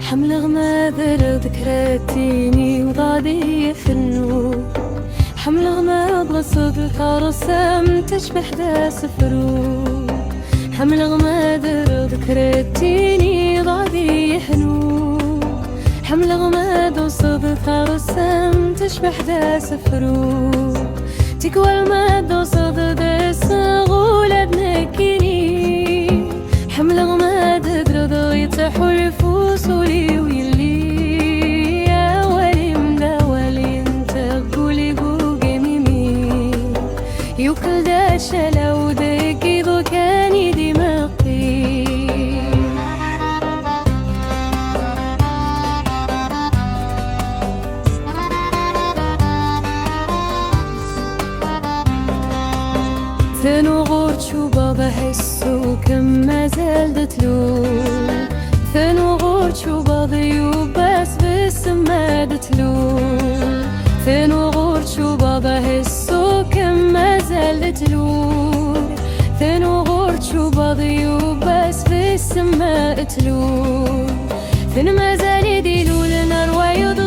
حمل غماذر ذكرتيني وضادي فنو حمل غماذ غصب كرسم تشبح دا سفروك حمل غماذر ذكرتيني ضادي حنوك حمل غماذ غصب كرسم تشبح دا سفروك تكوى الماد وصد دس غولة بنكيني حمل غماذ قرض يتحو الفوسولي ويلي يا ولي مدا ولي انت قولي قوقي ميمي يوكل دا شلو دكي ذو كاني دماغي ثنو غورتشو بابا حسو كم ما زال دتلو ثنو غورتشو بابا يوباس بسما دتلو ثنو غورتشو بابا حسو كم ما زال دتلو ثنو غورتشو بابا يوباس بسما دتلو ثن ما زال يديلو لنا روايض